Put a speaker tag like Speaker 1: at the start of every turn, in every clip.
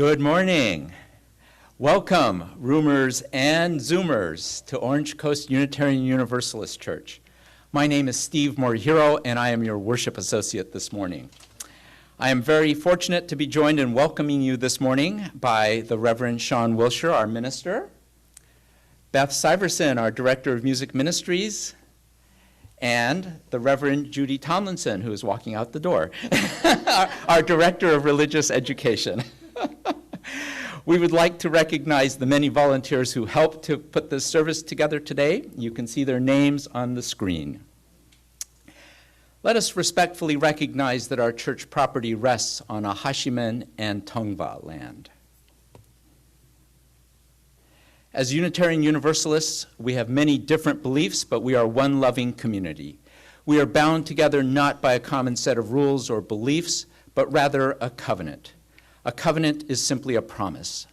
Speaker 1: Good morning. Welcome, Roomers and Zoomers, to Orange Coast Unitarian Universalist Church. My name is Steve Morihiro, and I am your worship associate this morning. I am very fortunate to be joined in welcoming you this morning by the Reverend Sian Wiltshire, our minister, Beth Syverson, our Director of Music Ministries, and the Reverend Judy Tomlinson, who is walking out the door, our Director of Religious Education. We would like to recognize the many volunteers who helped to put this service together today. You can see their names on the screen. Let us respectfully recognize that our church property rests on a Hashimen and Tongva land. As Unitarian Universalists, we have many different beliefs, but we are one loving community. We are bound together not by a common set of rules or beliefs, but rather a covenant. A covenant is simply a promise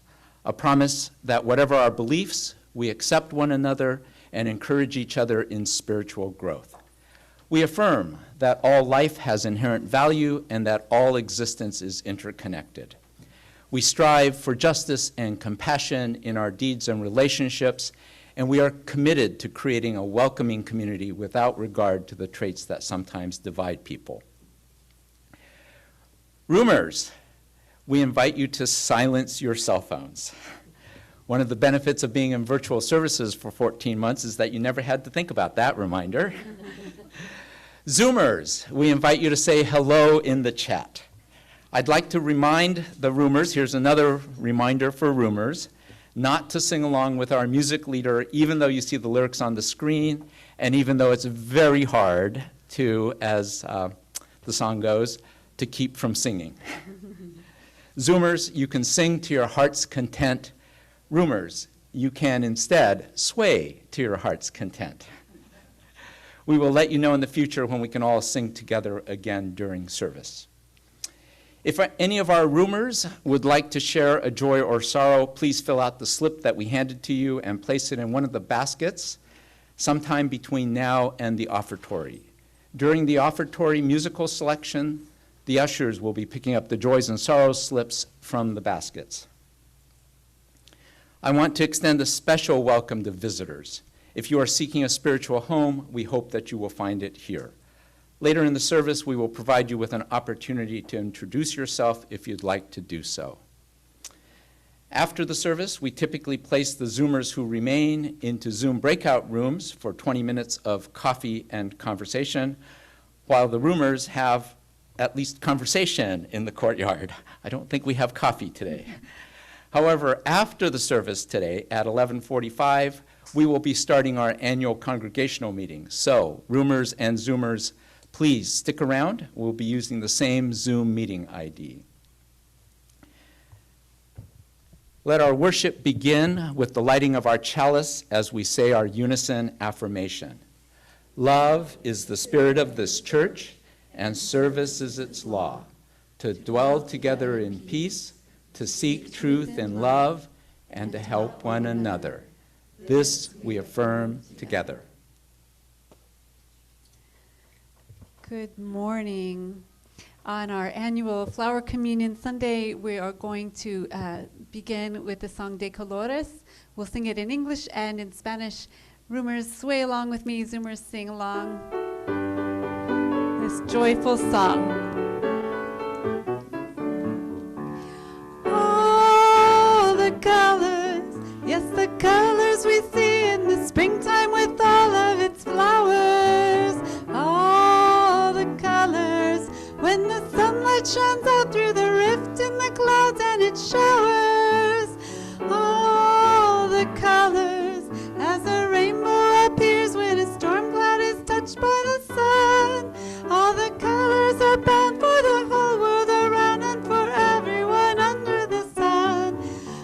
Speaker 1: that whatever our beliefs, we accept one another and encourage each other in spiritual growth. We affirm that all life has inherent value and that all existence is interconnected. We strive for justice and compassion in our deeds and relationships, and we are committed to creating a welcoming community without regard to the traits that sometimes divide people. Roomers, we invite you to silence your cell phones. One of the benefits of being in virtual services for 14 months is that you never had to think about that reminder. Zoomers, we invite you to say hello in the chat. I'd like to remind the Roomers, here's another reminder for Roomers, not to sing along with our music leader, even though you see the lyrics on the screen, and even though it's very hard to, as the song goes, to keep from singing. Zoomers, you can sing to your heart's content. Roomers, you can instead sway to your heart's content. We will let you know in the future when we can all sing together again during service. If any of our roomers would like to share a joy or sorrow, please fill out the slip that we handed to you and place it in one of the baskets sometime between now and the offertory. During the offertory musical selection, the ushers will be picking up the joys and sorrows slips from the baskets. I want to extend a special welcome to visitors. If you are seeking a spiritual home, we hope that you will find it here. Later in the service, we will provide you with an opportunity to introduce yourself if you'd like to do so. After the service, we typically place the Zoomers who remain into Zoom breakout rooms for 20 minutes of coffee and conversation, while the Roomers have at least conversation in the courtyard. I don't think we have coffee today. However, after the service today at 11:45, we will be starting our annual congregational meeting. So, Roomers and Zoomers, please stick around. We'll be using the same Zoom meeting ID. Let our worship begin with the lighting of our chalice as we say our unison affirmation. Love is the spirit of this church, and service is its law, to dwell together in peace, to seek truth in love, and to help one another. This we affirm together.
Speaker 2: Good morning. On our annual Flower Communion Sunday, we are going to begin with the song De Colores. We'll sing it in English and in Spanish. Roomers, sway along with me. Zoomers, sing along. This joyful song. All the colors, yes, the colors we see in the springtime with all of its flowers. All the colors, when the sunlight shines out through the rift in the clouds and it showers. All the colors, as a rainbow appears when a storm cloud is touched by the sun. All the colors are bound for the whole world around and for everyone under the sun.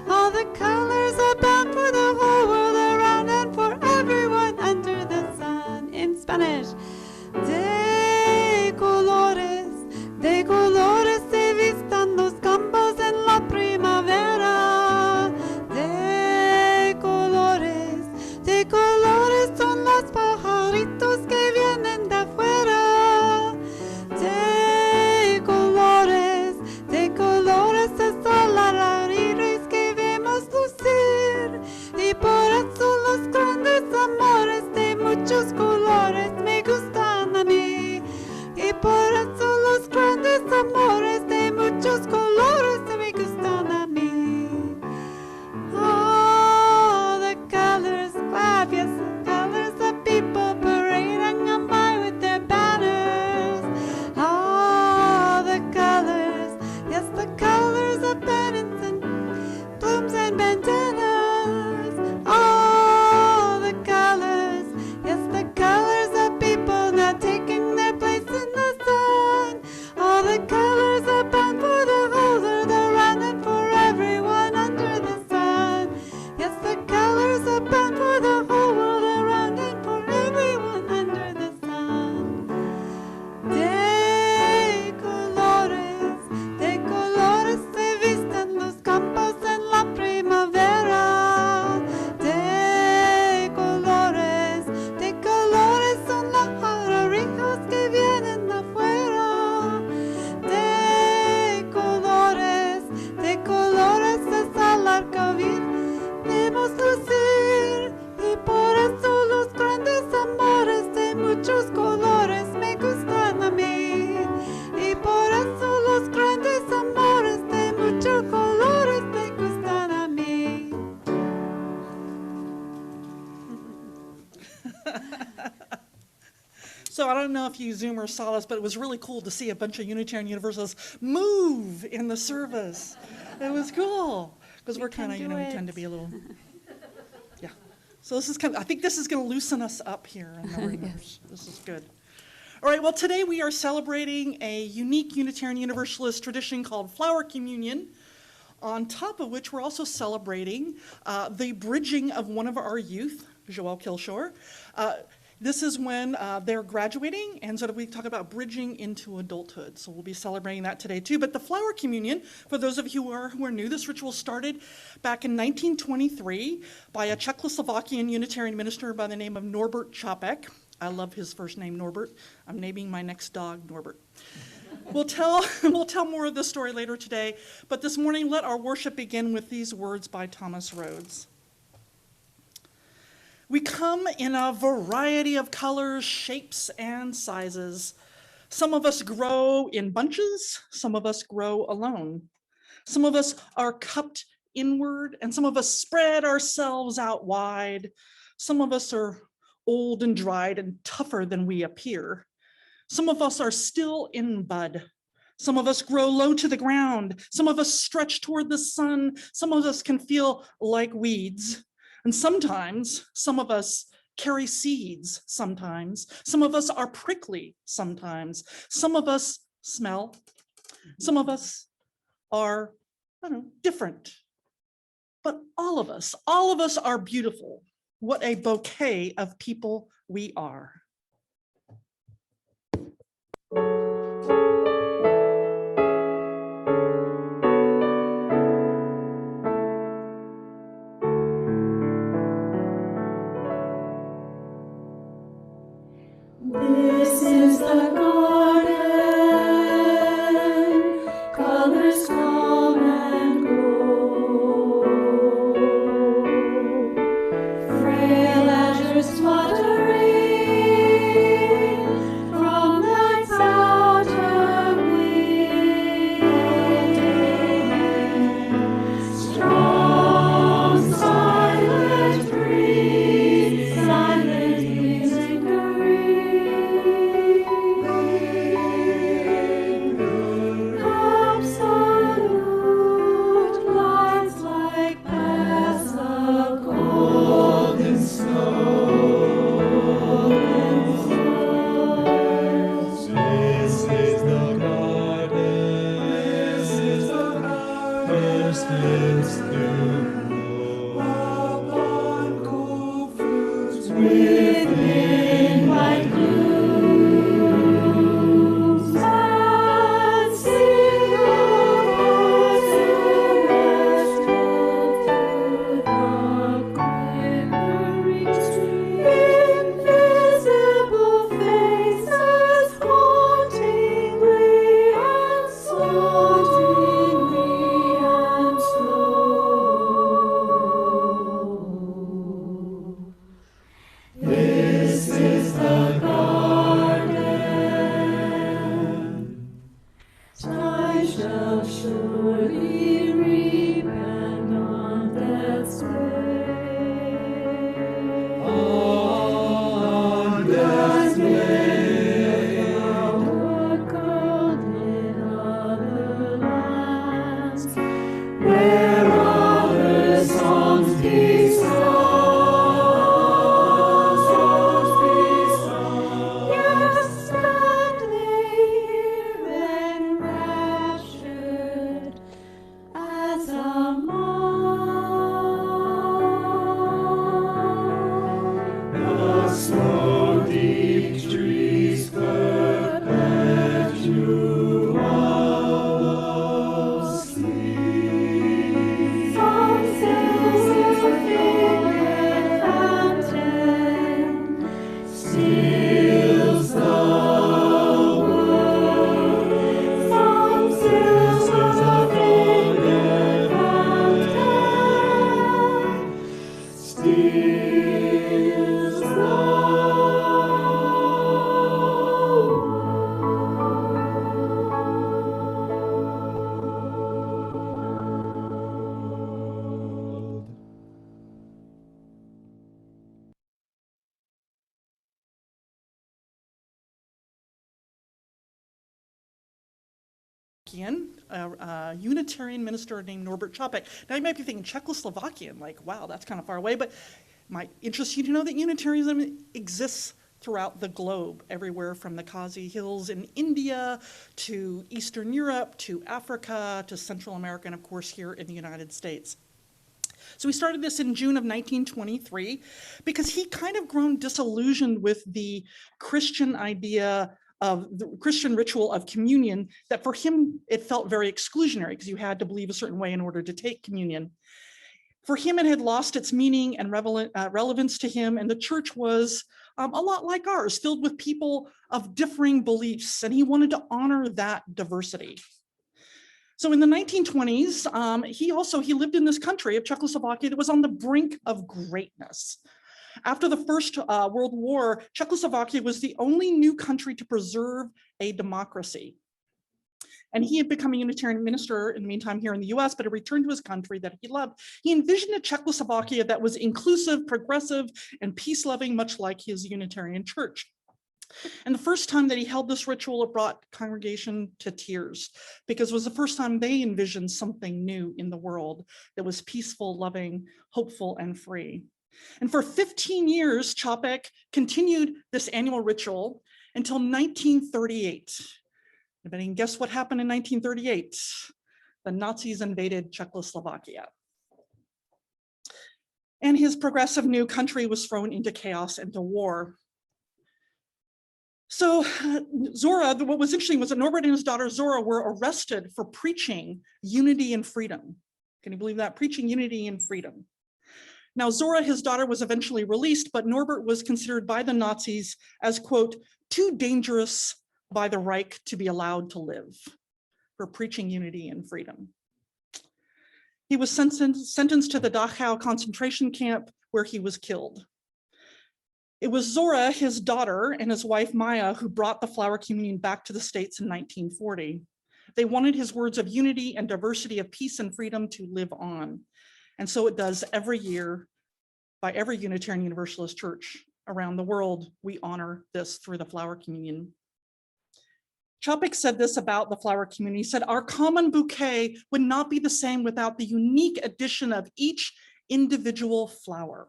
Speaker 2: All the colors are bound for the whole world around and for everyone under the sun. In Spanish, de colores se vistan los campos en la primavera. De colores son los pajaritos que vienen de afuera. De colores es la
Speaker 3: So I don't know if you Zoomers saw this, but it was really cool to see a bunch of Unitarian Universalists move in the service. It was cool, because we're kind of, we tend to be a little, yeah. So this is kind of, I think this is going to loosen us up here in the roomers. Yes. This is good. All right, well, today we are celebrating a unique Unitarian Universalist tradition called Flower Communion, on top of which we're also celebrating the bridging of one of our youth, Joelle Kilshore. This is when they're graduating, and so we talk about bridging into adulthood. So we'll be celebrating that today too. But the Flower Communion, for those of you who are new, this ritual started back in 1923 by a Czechoslovakian Unitarian minister by the name of Norbert Čapek. I love his first name, Norbert. I'm naming my next dog Norbert. We'll tell more of this story later today, but this morning let our worship begin with these words by Thomas Rhodes. We come in a variety of colors, shapes, and sizes. Some of us grow in bunches, some of us grow alone. Some of us are cupped inward, and some of us spread ourselves out wide. Some of us are old and dried and tougher than we appear. Some of us are still in bud. Some of us grow low to the ground. Some of us stretch toward the sun. Some of us can feel like weeds. And sometimes, some of us carry seeds sometimes. Some of us are prickly sometimes. Some of us smell. Some of us are, different. But all of us are beautiful. What a bouquet of people we are.
Speaker 2: This is the garden, colors come and go, frail azures fluttering from night's outer wing. Strong, silent breeze, silent within white blooms, and sing our celestial to the quivering stream. Invisible faces hauntingly and slow.
Speaker 3: Czechoslovakian, a Unitarian minister named Norbert Čapek. Now you might be thinking Czechoslovakian, like, wow, that's kind of far away, but it might interest you to know that Unitarianism exists throughout the globe, everywhere from the Kazi Hills in India to Eastern Europe to Africa to Central America, and of course here in the United States. So we started this in June of 1923 because he kind of grown disillusioned with the Christian idea of the Christian ritual of communion, that for him it felt very exclusionary because you had to believe a certain way in order to take communion. For him, it had lost its meaning and relevance to him, and the church was a lot like ours, filled with people of differing beliefs, and he wanted to honor that diversity. So in the 1920s, he lived in this country of Czechoslovakia that was on the brink of greatness. After the First World War, Czechoslovakia was the only new country to preserve a democracy. And he had become a Unitarian minister in the meantime here in the US, but had returned to his country that he loved. He envisioned a Czechoslovakia that was inclusive, progressive, and peace-loving, much like his Unitarian church. And the first time that he held this ritual, it brought congregation to tears, because it was the first time they envisioned something new in the world that was peaceful, loving, hopeful, and free. And for 15 years, Čapek continued this annual ritual until 1938. Anybody can guess what happened in 1938? The Nazis invaded Czechoslovakia. And his progressive new country was thrown into chaos and to war. So Zora, what was interesting was that Norbert and his daughter Zora were arrested for preaching unity and freedom. Can you believe that? Preaching unity and freedom. Now, Zora, his daughter, was eventually released, but Norbert was considered by the Nazis as, quote, too dangerous by the Reich to be allowed to live, for preaching unity and freedom. He was sentenced to the Dachau concentration camp, where he was killed. It was Zora, his daughter, and his wife Maya who brought the flower communion back to the States in 1940. They wanted his words of unity and diversity, of peace and freedom to live on. And so it does every year by every Unitarian Universalist church around the world. We honor this through the flower communion. Čapek said this about the flower community. He said, our common bouquet would not be the same without the unique addition of each individual flower.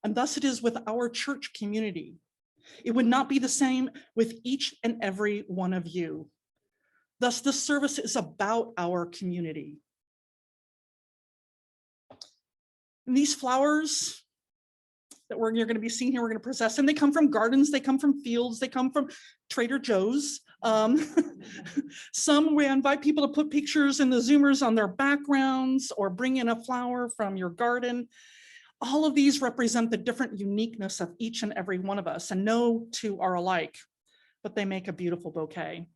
Speaker 3: And thus it is with our church community. It would not be the same with each and every one of you. Thus, this service is about our community. And these flowers that you're going to be seeing here, we're going to process, and they come from gardens, they come from fields, they come from Trader Joe's. Some we invite people to put pictures in the Zoomers on their backgrounds or bring in a flower from your garden. All of these represent the different uniqueness of each and every one of us, and no two are alike, but they make a beautiful bouquet.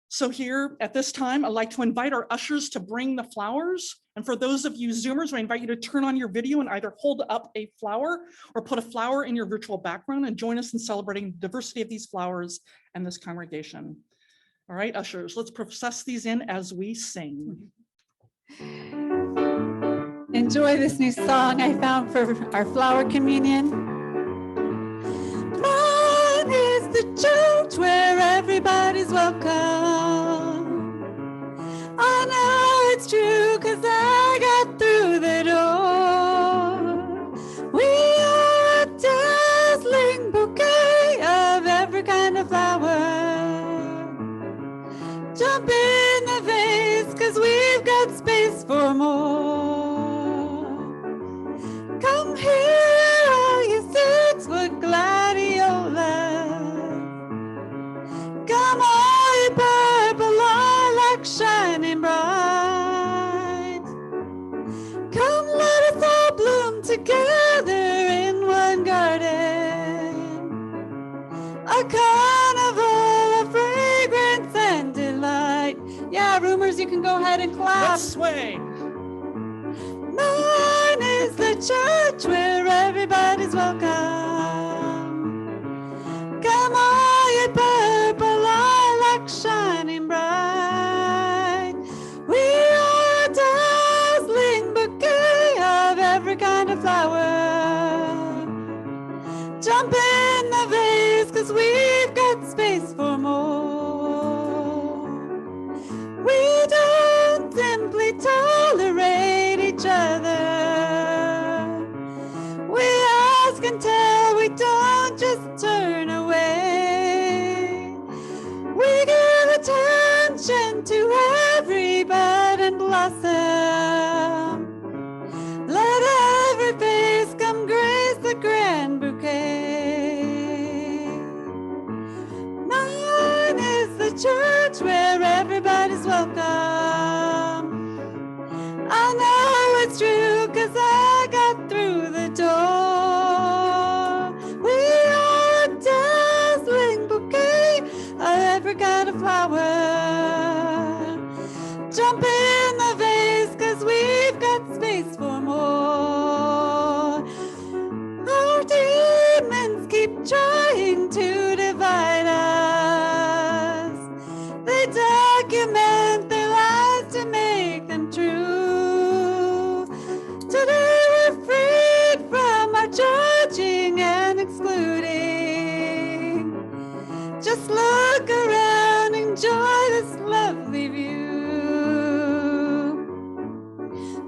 Speaker 3: So here at this time, I'd like to invite our ushers to bring the flowers. And for those of you Zoomers, I invite you to turn on your video and either hold up a flower or put a flower in your virtual background and join us in celebrating the diversity of these flowers and this congregation. All right, ushers, let's process these in as we sing.
Speaker 2: Enjoy this new song I found for our flower communion. Mine is the church where everybody's welcome. I know it's true 'cause I got through the door. We are a dazzling bouquet of every kind of flower. Jump in the vase 'cause we've got space for more. Come here, all you 6-foot gladiolas. Come all you purple lilac shining bright. Come let us all bloom together in one garden. A carnival of fragrance and delight. Yeah, Roomers, you can go ahead and clap.
Speaker 3: Let's sway.
Speaker 2: Mine is the church where everybody's welcome. Come all you purple lilac shining bright. We are a dazzling bouquet of every kind of flower. Jump in the vase 'cause we've got space for more. can tell we don't just turn away. We give attention to every bud and blossom. Let every face come grace the grand bouquet. Mine is the church where everybody's welcome. I know it's true 'cause I got through the door. We are a dazzling bouquet of every kind of flower. Jump in the vase 'cause we've got space for more. Our demons keep trying to divide us. They document their lies to make them true. Today we're freed from our judging and excluding. Just look around, enjoy this lovely view.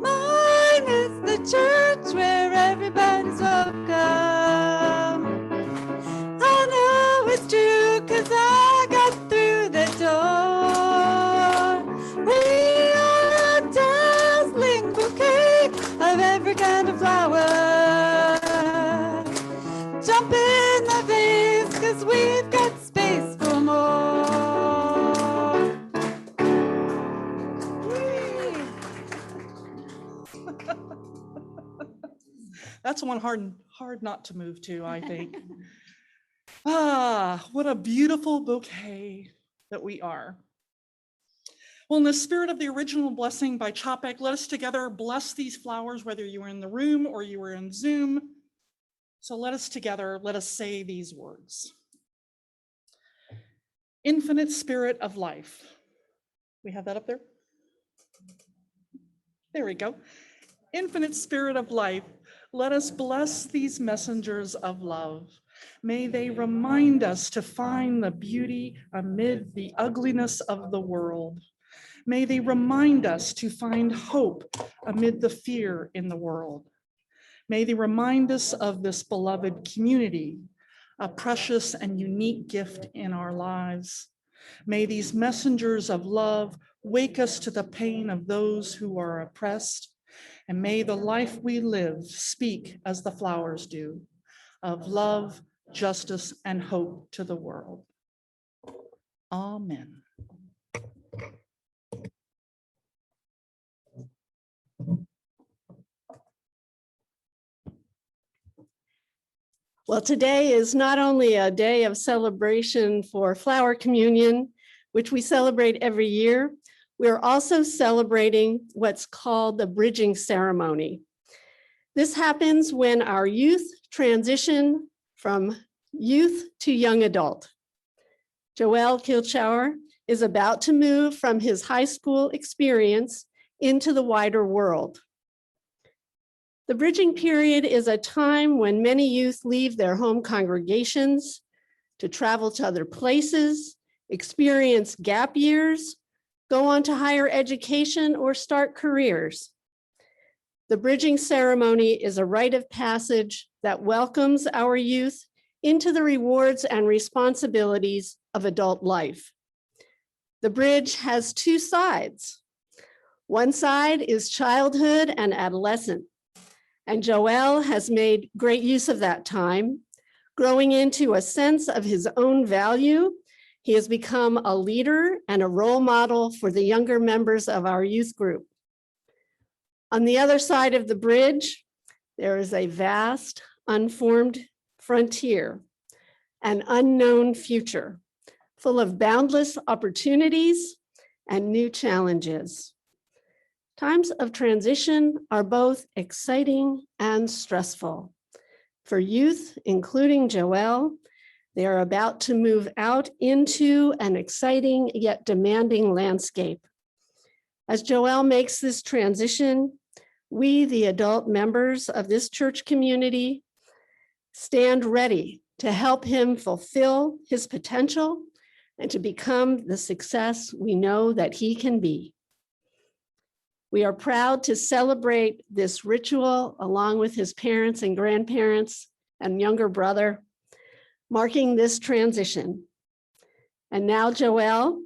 Speaker 2: Mine is the church where everybody's welcome. I know it's true 'cause I got through the door. We are a dazzling bouquet of every kind of flower. Jump in the vase 'cause we've got space for more. Whee!
Speaker 3: That's one hard not to move to, I think. Ah, what a beautiful bouquet that we are. Well, in the spirit of the original blessing by Chopek, let us together bless these flowers, whether you were in the room or you were in Zoom. So let us say these words. Infinite spirit of life. We have that up there? There we go. Infinite spirit of life, let us bless these messengers of love. May they remind us to find the beauty amid the ugliness of the world. May they remind us to find hope amid the fear in the world. May they remind us of this beloved community, a precious and unique gift in our lives. May these messengers of love wake us to the pain of those who are oppressed, and may the life we live speak as the flowers do, of love, justice, and hope to the world. Amen.
Speaker 4: Well, today is not only a day of celebration for Flower Communion, which we celebrate every year, we're also celebrating what's called the bridging ceremony. This happens when our youth transition from youth to young adult. Joel Kilchauer is about to move from his high school experience into the wider world. The bridging period is a time when many youth leave their home congregations to travel to other places, experience gap years, go on to higher education, or start careers. The bridging ceremony is a rite of passage that welcomes our youth into the rewards and responsibilities of adult life. The bridge has two sides. One side is childhood and adolescence. And Joel has made great use of that time. Growing into a sense of his own value, he has become a leader and a role model for the younger members of our youth group. On the other side of the bridge, there is a vast, unformed frontier, an unknown future, full of boundless opportunities and new challenges. Times of transition are both exciting and stressful. For youth, including Joel, they are about to move out into an exciting yet demanding landscape. As Joel makes this transition, we, the adult members of this church community, stand ready to help him fulfill his potential and to become the success we know that he can be. We are proud to celebrate this ritual along with his parents and grandparents and younger brother, marking this transition. And now, Joelle,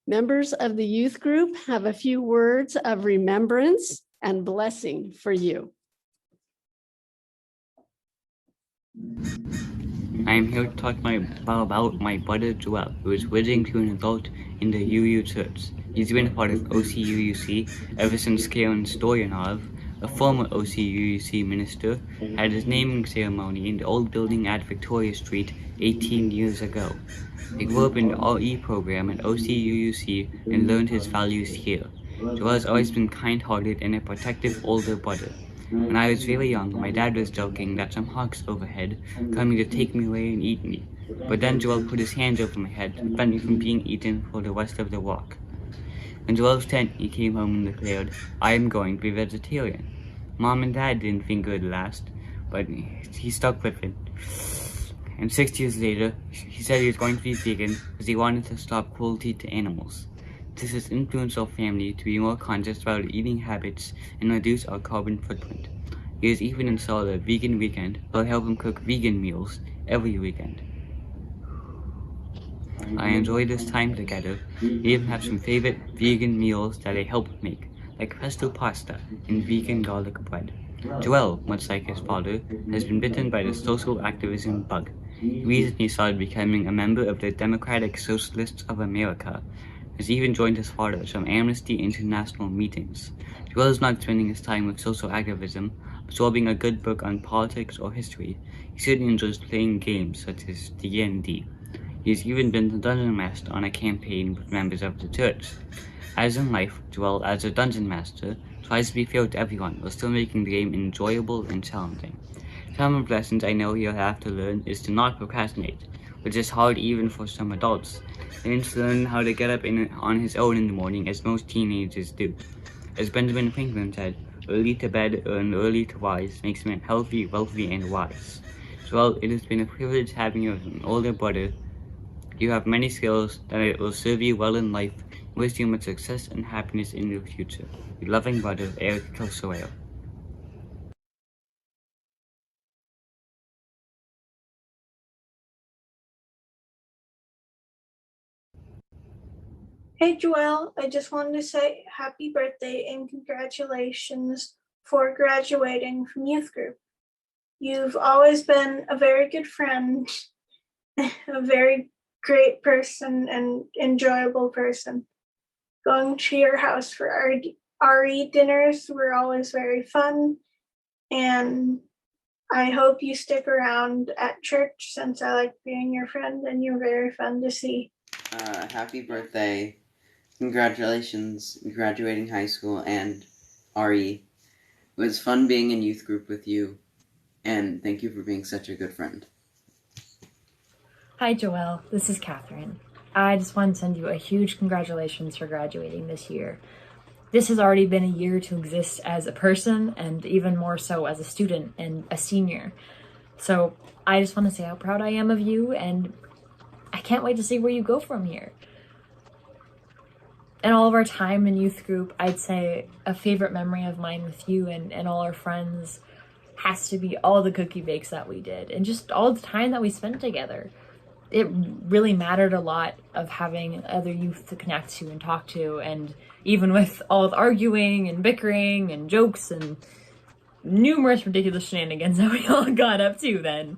Speaker 4: members of the youth group have a few words of remembrance and blessing for you.
Speaker 5: I am here to talk about my brother Joel, who is wedding to an adult in the UU Church. He's been a part of OCUUC ever since Karen Stoyanov, a former OCUUC minister, had his naming ceremony in the old building at Victoria Street 18 years ago. He grew up in the RE program at OCUUC and learned his values here. Joel has always been kind-hearted and a protective older brother. When I was very young, my dad was joking that some hawks overhead coming to take me away and eat me. But then Joel put his hands over my head to prevent me from being eaten for the rest of the walk. When Joel was 10, he came home and declared, "I am going to be vegetarian." Mom and Dad didn't think it would last, but he stuck with it. And 6 years later, he said he was going to be vegan because he wanted to stop cruelty to animals. This has influenced our family to be more conscious about our eating habits and reduce our carbon footprint. He has even installed a vegan weekend that will help him cook vegan meals every weekend. I enjoy this time together. We even have some favorite vegan meals that I helped make, like pesto pasta and vegan garlic bread. Joel, much like his father, has been bitten by the social activism bug. He recently started becoming a member of the Democratic Socialists of America, has even joined his father at some Amnesty International meetings. Joel is not spending his time with social activism, absorbing a good book on politics or history. He certainly enjoys playing games such as D&D. He has even been the dungeon master on a campaign with members of the church. As in life, Joel, as a dungeon master, tries to be fair to everyone while still making the game enjoyable and challenging. Some of the lessons I know he'll have to learn is to not procrastinate, which is hard even for some adults. He needs to learn how to get up on his own in the morning, as most teenagers do. As Benjamin Franklin said, early to bed and early to rise makes a man healthy, wealthy, and wise. Joel, it has been a privilege having you as an older brother. You have many skills that will serve you well in life. Wish you much success and happiness in your future. Your loving brother, Eric Kilsoel.
Speaker 6: Hey Joelle, I just wanted to say happy birthday and congratulations for graduating from youth group. You've always been a very good friend, a very great person and enjoyable person. Going to your house for RE dinners were always very fun, and I hope you stick around at church since I like being your friend and you're very fun to see.
Speaker 7: Happy birthday. Congratulations on graduating high school and RE. It was fun being in youth group with you, and thank you for being such a good friend.
Speaker 8: Hi Joelle, this is Catherine. I just want to send you a huge congratulations for graduating this year. This has already been a year to exist as a person and even more so as a student and a senior. So I just want to say how proud I am of you, and I can't wait to see where you go from here. In all of our time in youth group, I'd say a favorite memory of mine with you and all our friends has to be all the cookie bakes that we did and just all the time that we spent together. It really mattered a lot of having other youth to connect to and talk to, and even with all the arguing and bickering and jokes and numerous ridiculous shenanigans that we all got up to then,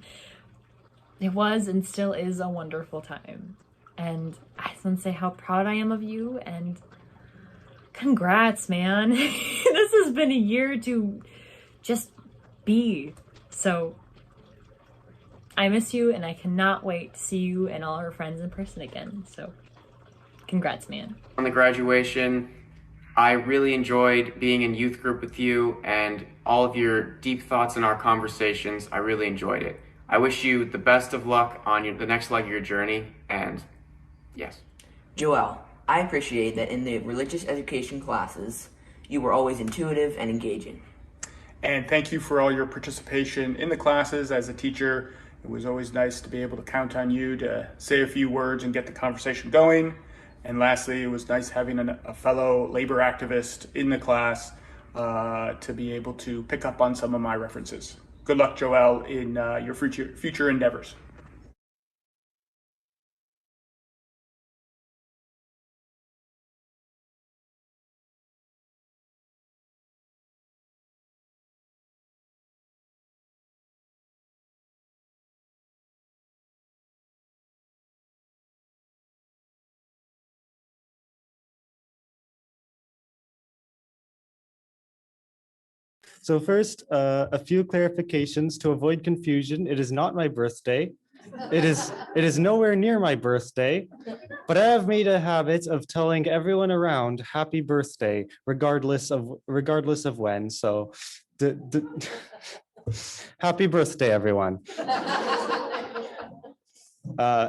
Speaker 8: it was and still is a wonderful time. And I just want to say how proud I am of you, and congrats, man. This has been a year to just be. So I miss you, and I cannot wait to see you and all our friends in person again. So congrats, man.
Speaker 9: On the graduation, I really enjoyed being in youth group with you and all of your deep thoughts in our conversations. I really enjoyed it. I wish you the best of luck on the next leg of your journey, and yes.
Speaker 10: Joelle, I appreciate that in the religious education classes, you were always intuitive and engaging.
Speaker 11: And thank you for all your participation in the classes as a teacher. It was always nice to be able to count on you to say a few words and get the conversation going. And lastly, it was nice having a fellow labor activist in the class to be able to pick up on some of my references. good luck, Joelle, in your future endeavors.
Speaker 12: So first, a few clarifications to avoid confusion. It is not my birthday. It is nowhere near my birthday, but I have made a habit of telling everyone around happy birthday, regardless of when. So happy birthday, everyone.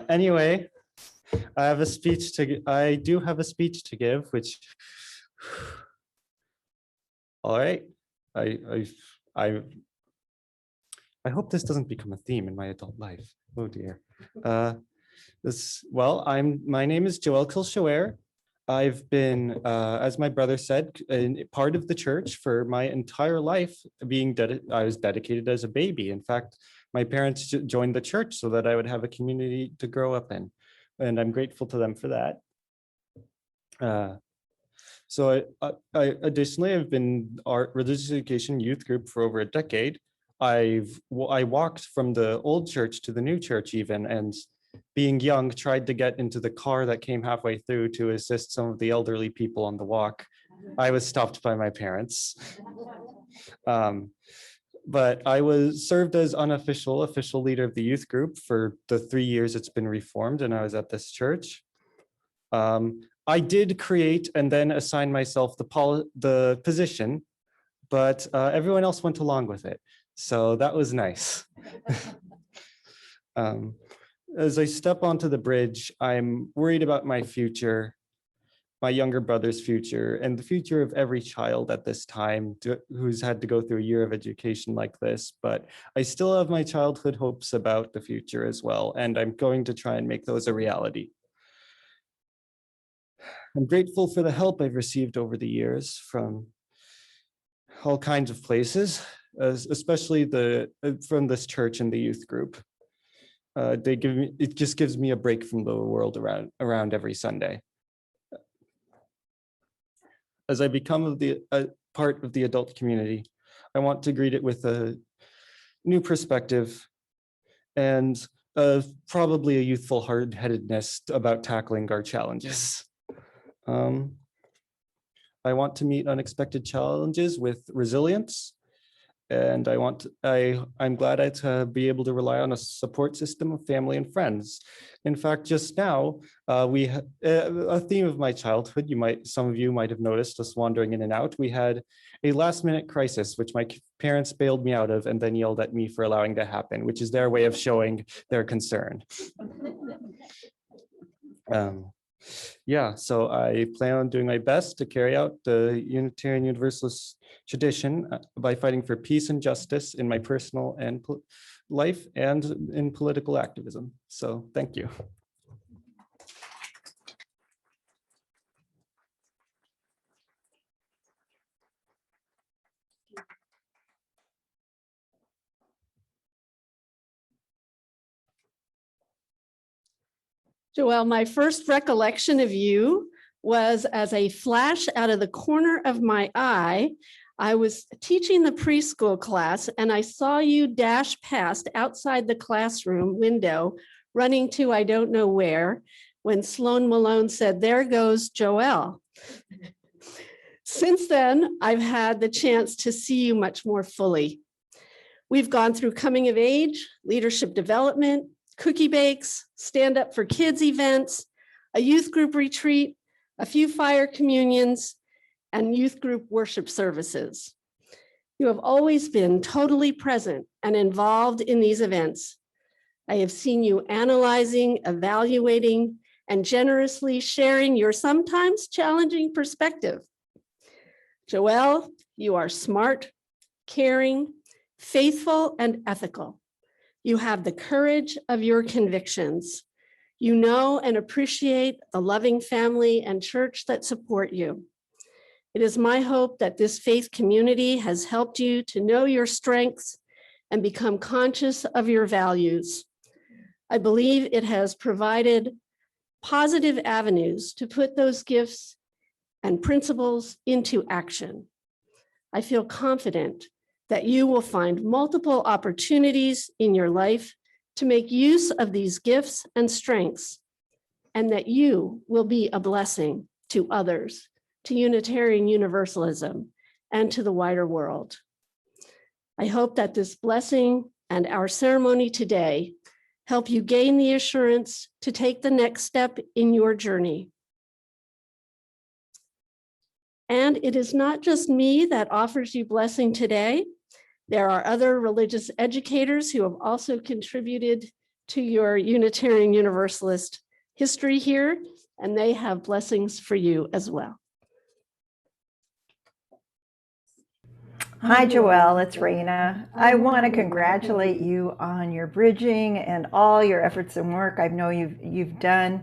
Speaker 12: Anyway, I do have a speech to give, which, all right. I hope this doesn't become a theme in my adult life. Oh dear. My name is Joel Wiltshire. I've been, as my brother said, part of the church for my entire life. I was dedicated as a baby. In fact, my parents joined the church so that I would have a community to grow up in, and I'm grateful to them for that. So additionally, I've been our religious education youth group for over a decade. I walked from the old church to the new church even, and being young, tried to get into the car that came halfway through to assist some of the elderly people on the walk. I was stopped by my parents. But I served as official leader of the youth group for the 3 years it's been reformed, and I was at this church. I did create and then assign myself the position, but everyone else went along with it. So that was nice. As I step onto the bridge, I'm worried about my future, my younger brother's future, and the future of every child at this time who's had to go through a year of education like this. But I still have my childhood hopes about the future as well, and I'm going to try and make those a reality. I'm grateful for the help I've received over the years from all kinds of places, especially from this church and the youth group. It just gives me a break from the world around every Sunday. As I become a part of the adult community, I want to greet it with a new perspective and probably a youthful hard-headedness about tackling our challenges. I want to meet unexpected challenges with resilience, and I'm glad to be able to rely on a support system of family and friends. In fact, just now, a theme of my childhood, some of you might have noticed us wandering in and out. We had a last-minute crisis, which my parents bailed me out of and then yelled at me for allowing to happen, which is their way of showing their concern. Yeah, so I plan on doing my best to carry out the Unitarian Universalist tradition by fighting for peace and justice in my personal and life and in political activism. So thank you.
Speaker 4: Joelle, my first recollection of you was as a flash out of the corner of my eye. I was teaching the preschool class and I saw you dash past outside the classroom window, running to I don't know where, when Sloan Malone said, "There goes Joelle." Since then, I've had the chance to see you much more fully. We've gone through coming of age, leadership development, cookie bakes, stand up for kids events, a youth group retreat, a few fire communions, and youth group worship services. You have always been totally present and involved in these events. I have seen you analyzing, evaluating, and generously sharing your sometimes challenging perspective. Joelle, you are smart, caring, faithful, and ethical. You have the courage of your convictions. You know and appreciate the loving family and church that support you. It is my hope that this faith community has helped you to know your strengths and become conscious of your values. I believe it has provided positive avenues to put those gifts and principles into action. I feel confident that you will find multiple opportunities in your life to make use of these gifts and strengths, and that you will be a blessing to others, to Unitarian Universalism, and to the wider world. I hope that this blessing and our ceremony today help you gain the assurance to take the next step in your journey. And it is not just me that offers you blessing today. There are other religious educators who have also contributed to your Unitarian Universalist history here, and they have blessings for you as well.
Speaker 13: Hi, Joelle, it's Raina. I want to congratulate you on your bridging and all your efforts and work I know you've done.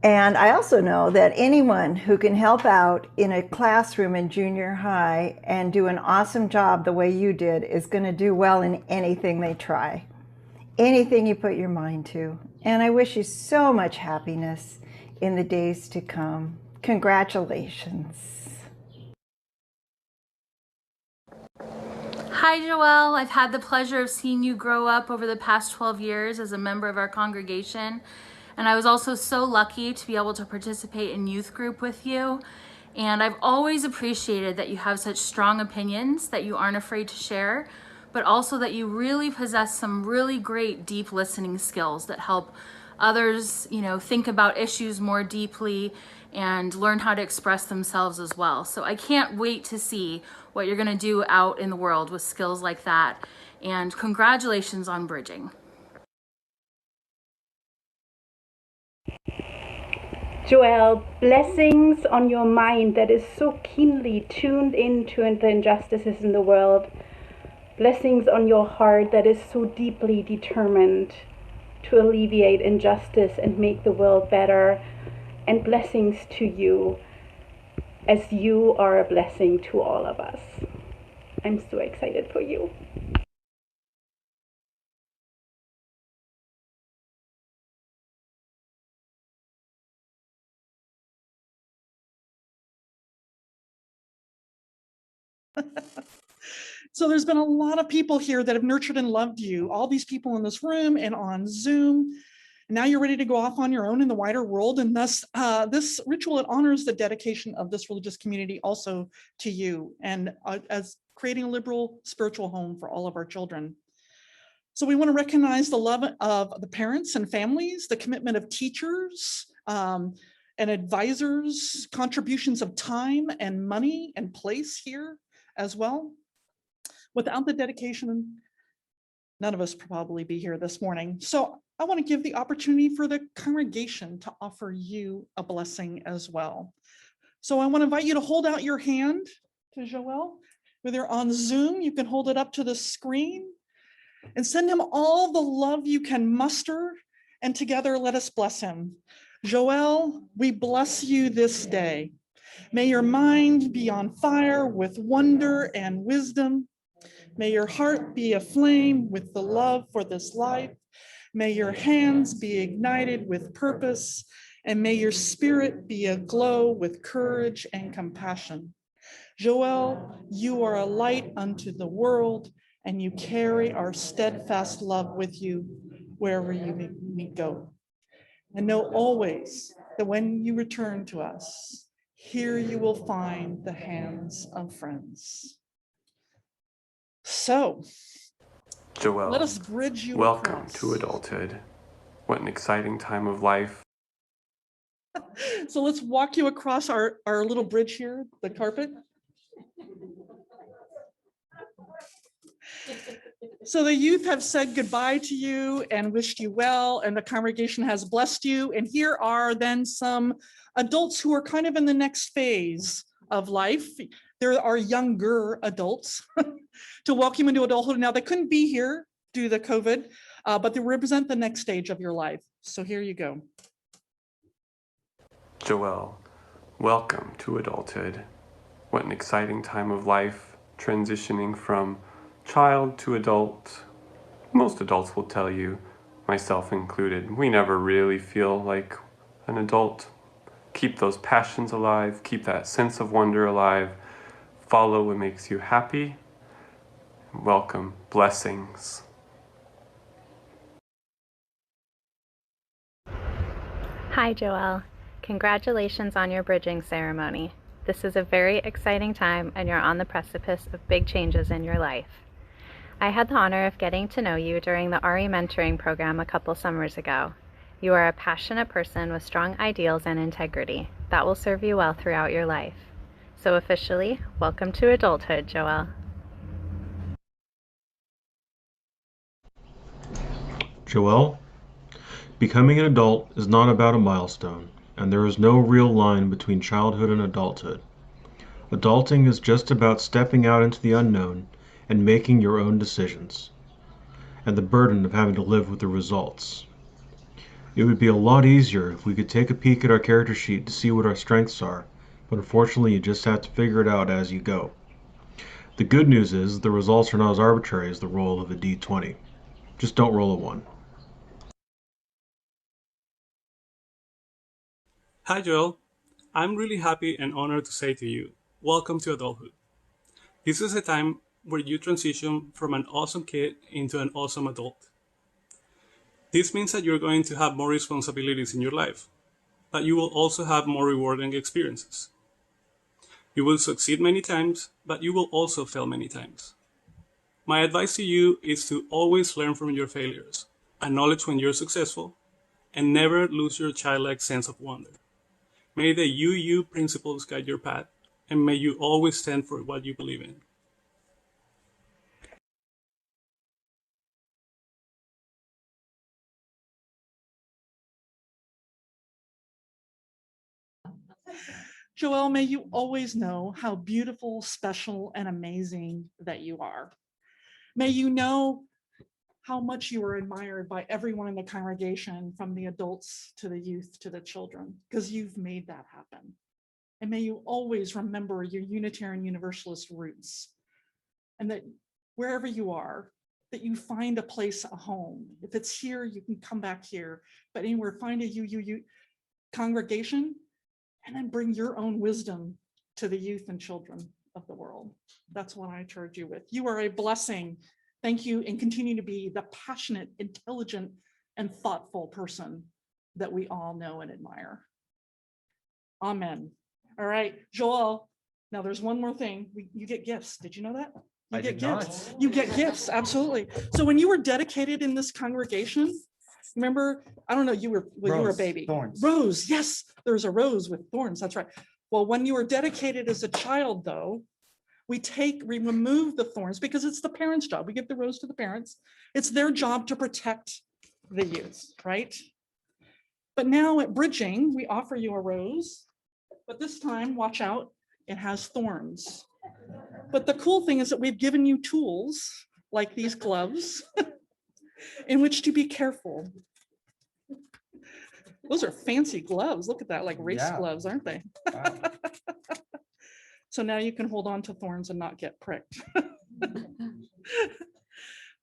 Speaker 13: And I also know that anyone who can help out in a classroom in junior high and do an awesome job the way you did is going to do well in anything they try, anything you put your mind to. And I wish you so much happiness in the days to come. Congratulations.
Speaker 14: Hi, Joelle. I've had the pleasure of seeing you grow up over the past 12 years as a member of our congregation. And I was also so lucky to be able to participate in youth group with you. And I've always appreciated that you have such strong opinions that you aren't afraid to share, but also that you really possess some really great deep listening skills that help others, think about issues more deeply and learn how to express themselves as well. So I can't wait to see what you're gonna do out in the world with skills like that. And congratulations on bridging.
Speaker 15: Joelle, blessings on your mind that is so keenly tuned into the injustices in the world. Blessings on your heart that is so deeply determined to alleviate injustice and make the world better. And blessings to you, as you are a blessing to all of us. I'm so excited for you.
Speaker 3: So there's been a lot of people here that have nurtured and loved you, all these people in this room and on Zoom. And now you're ready to go off on your own in the wider world. And thus, this ritual, it honors the dedication of this religious community also to you, and as creating a liberal spiritual home for all of our children. So we want to recognize the love of the parents and families, the commitment of teachers and advisors, contributions of time and money and place here as well. Without the dedication, none of us probably be here this morning. So I want to give the opportunity for the congregation to offer you a blessing as well. So I want to invite you to hold out your hand to Joelle. Whether on Zoom, you can hold it up to the screen and send him all the love you can muster, and together let us bless him. Joelle, we bless you this day. May your mind be on fire with wonder and wisdom. May your heart be aflame with the love for this life. May your hands be ignited with purpose, and may your spirit be aglow with courage and compassion. Joelle, you are a light unto the world, and you carry our steadfast love with you wherever you may go. And know always that when you return to us, here you will find the hands of friends. So,
Speaker 16: Joelle,
Speaker 3: let us bridge you
Speaker 16: welcome
Speaker 3: across.
Speaker 16: to adulthood. What an exciting time of life.
Speaker 3: So let's walk you across our little bridge here, the carpet. So the youth have said goodbye to you and wished you well, and the congregation has blessed you. And here are then some adults who are kind of in the next phase of life. There are younger adults to welcome you into adulthood. Now, they couldn't be here due to COVID, but they represent the next stage of your life. So here you go.
Speaker 16: Joelle, welcome to adulthood. What an exciting time of life, transitioning from child to adult, most adults will tell you, myself included, we never really feel like an adult. Keep those passions alive, keep that sense of wonder alive, follow what makes you happy. Welcome, blessings.
Speaker 17: Hi, Joelle. Congratulations on your bridging ceremony. This is a very exciting time and you're on the precipice of big changes in your life. I had the honor of getting to know you during the RE mentoring program a couple summers ago. You are a passionate person with strong ideals and integrity that will serve you well throughout your life. So officially, welcome to adulthood, Joelle.
Speaker 18: Joelle, becoming an adult is not about a milestone, and there is no real line between childhood and adulthood. Adulting is just about stepping out into the unknown and making your own decisions, and the burden of having to live with the results. It would be a lot easier if we could take a peek at our character sheet to see what our strengths are, but unfortunately you just have to figure it out as you go. The good news is the results are not as arbitrary as the roll of a D20. Just don't roll a 1.
Speaker 19: Hi Joel, I'm really happy and honored to say to you, welcome to adulthood. This is a time where you transition from an awesome kid into an awesome adult. This means that you're going to have more responsibilities in your life, but you will also have more rewarding experiences. You will succeed many times, but you will also fail many times. My advice to you is to always learn from your failures, acknowledge when you're successful, and never lose your childlike sense of wonder. May the you principles guide your path, and may you always stand for what you believe in.
Speaker 3: Joelle, may you always know how beautiful, special, and amazing that you are. May you know how much you are admired by everyone in the congregation, from the adults to the youth to the children, because you've made that happen. And may you always remember your Unitarian Universalist roots, and that wherever you are, that you find a place, a home. If it's here, you can come back here, but anywhere, find a you congregation, and then bring your own wisdom to the youth and children of the world. That's what I charge you with. You are a blessing. Thank you, and continue to be the passionate, intelligent, and thoughtful person that we all know and admire. Amen. All right, Joel, now there's one more thing. You get gifts. Did you know that? You get gifts. You get gifts, absolutely. So when you were dedicated in this congregation, remember, I don't know, you were a baby.
Speaker 12: Thorns.
Speaker 3: Rose, yes, there's a rose with thorns, that's right. Well, when you were dedicated as a child, though, we remove the thorns because it's the parents' job. We give the rose to the parents. It's their job to protect the youth, right? But now at bridging, we offer you a rose, but this time, watch out, it has thorns. But the cool thing is that we've given you tools like these gloves in which to be careful. Those are fancy gloves. Look at that, like race gloves, aren't they?
Speaker 12: Wow.
Speaker 3: So now you can hold on to thorns and not get pricked.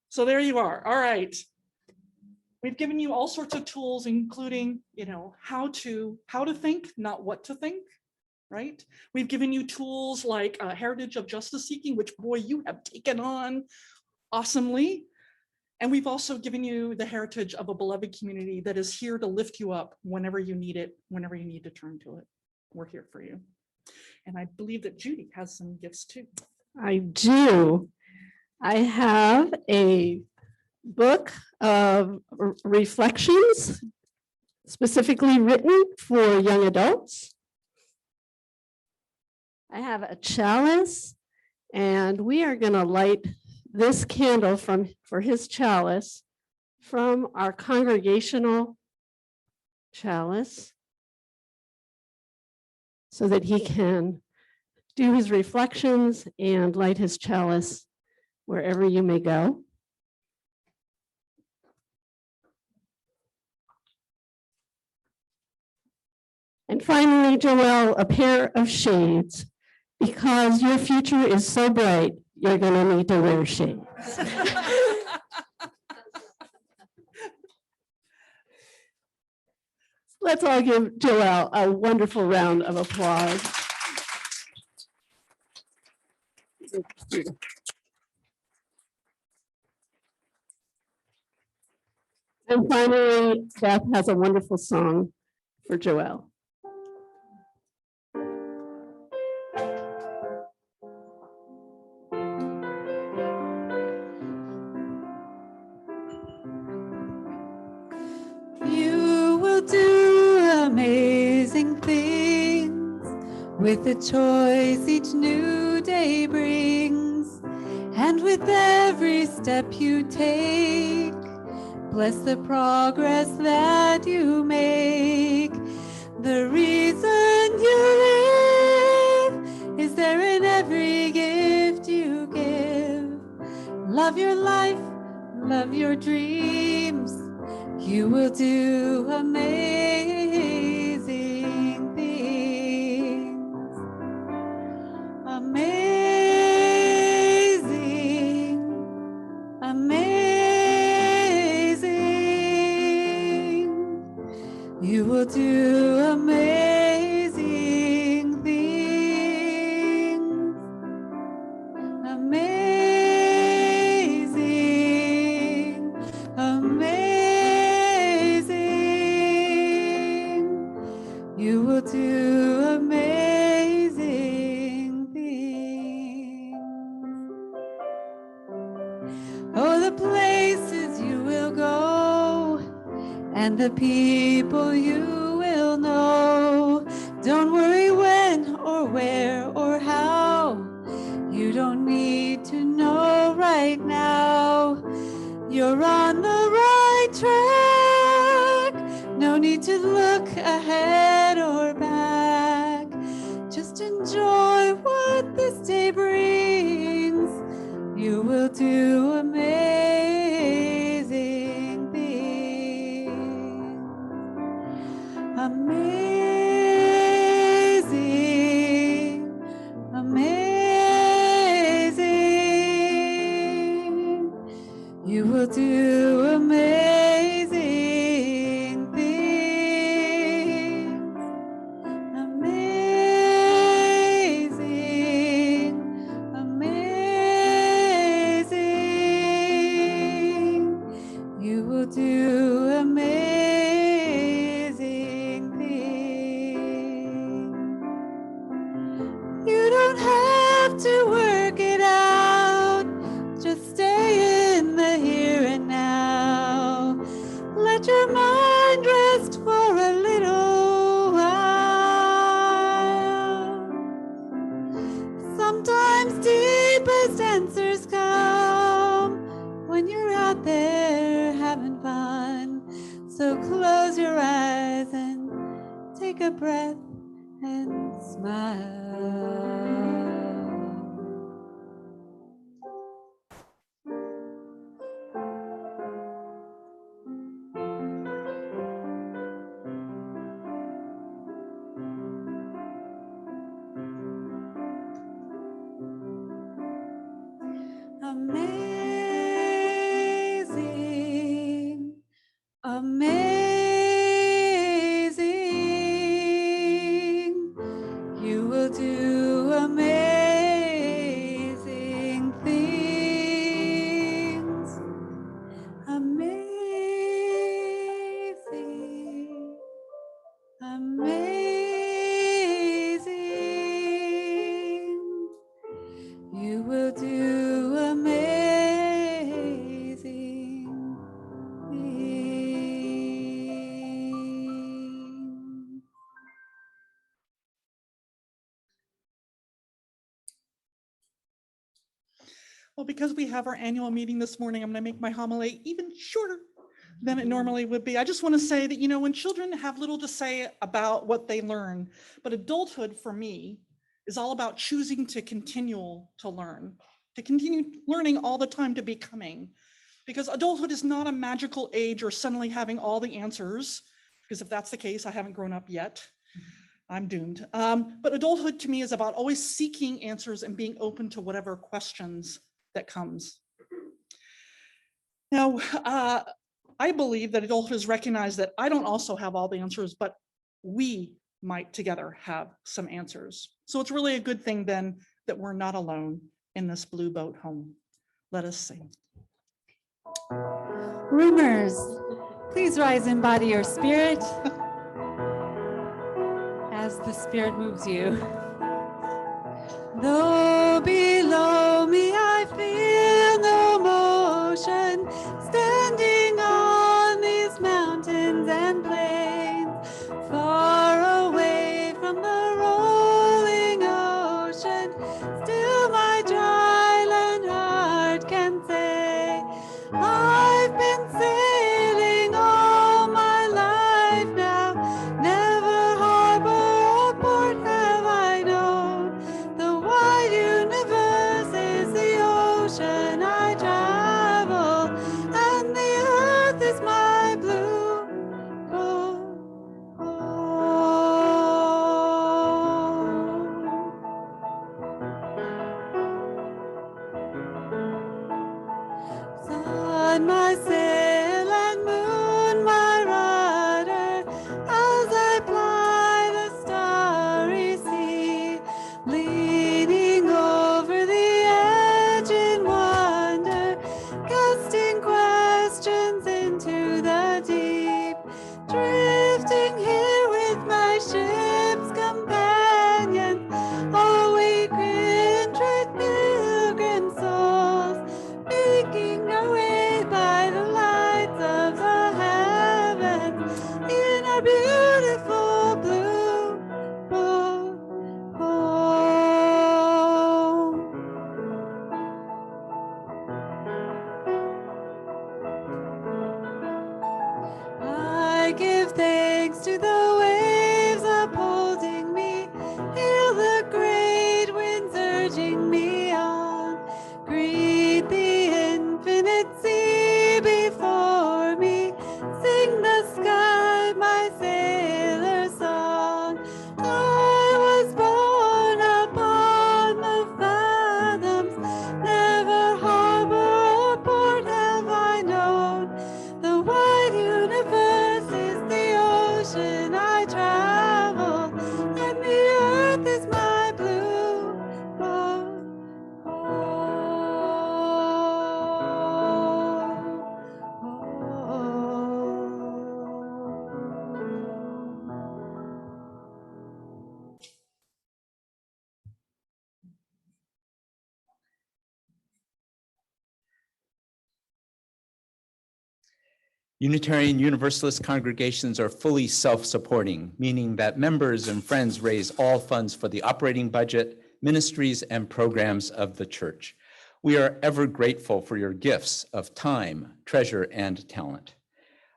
Speaker 3: So there you are. All right. We've given you all sorts of tools, including, how to think, not what to think, right? We've given you tools like heritage of justice seeking, which, boy, you have taken on awesomely. And we've also given you the heritage of a beloved community that is here to lift you up whenever you need it, whenever you need to turn to it. We're here for you. And I believe that Judy has some gifts too.
Speaker 4: I do. I have a book of reflections specifically written for young adults. I have a chalice, and we are going to light this candle for his chalice from our congregational chalice so that he can do his reflections and light his chalice wherever you may go. And finally, Joelle, a pair of shades, because your future is so bright. you're gonna need to wear shades. Let's all give Joelle a wonderful round of applause. And finally, Beth has a wonderful song for Joelle.
Speaker 2: You will do amazing things with the choice each new day brings, and with every step you take, bless the progress that you make. The reason you live is there in every gift you give. Love your life, love your dreams. You will do amazing things. Amazing, amazing. You will do amazing things. Amazing, amazing. You will do amazing things. Oh, the places you will go and the people you will know. Don't worry when or where or how. You don't need to know right now. You're on the right track. No need to look ahead or back. Just enjoy what this day brings. You will do amazing things. Amazing, amazing. You will do amazing things. Amazing, amazing. You will do amazing things. You don't have to work it out. Just stay in the here and now. Let your mind rest for a little while. Sometimes deepest answers come when you're out there having fun. So close your eyes and take a breath and smile. Amazing, amazing. You will do amazing things. Amazing, amazing. You will do amazing things.
Speaker 3: Well, because we have our annual meeting this morning, I'm going to make my homily even shorter than it normally would be. I just want to say that, you know, when children have little to say about what they learn, but adulthood for me is all about choosing to continue to learn, to continue learning all the time, to becoming. Because adulthood is not a magical age or suddenly having all the answers, because if that's the case, I haven't grown up yet. I'm doomed. But adulthood to me is about always seeking answers and being open to whatever questions that comes. Now, I believe that adulthood is recognized that I don't also have all the answers, but we might together have some answers. So it's really a good thing then that we're not alone in this blue boat home. Let us sing.
Speaker 2: Roomers, please rise and embody your spirit as the spirit moves you. Though below me I feel no motion, standing on these mountains and plains, far away from the rolling ocean, still my dry land heart can say, I've been sailing all my life now, never harbor or port have I known. The wide universe is the ocean I travel, and the earth is my blue boat home. Sun, my sail, and moon, my rudder, as I ply the starry sea, leaning over the edge in wonder, casting questions into the deep, drifting here with my ship's companions, all we kindred pilgrim souls, making our way by the lights of the heavens in our beautiful blue boat home. I give thanks to the waves upholding me, hail the great winds urging me on, greet the infinite sea before me, sing the sky my sailor song. I was born upon the fathoms, never harbor or port have I known. The wide universe is the ocean I travel, and the earth is my blue boat
Speaker 1: Unitarian Universalist congregations are fully self-supporting, meaning that members and friends raise all funds for the operating budget, ministries, and programs of the church. We are ever grateful for your gifts of time, treasure, and talent.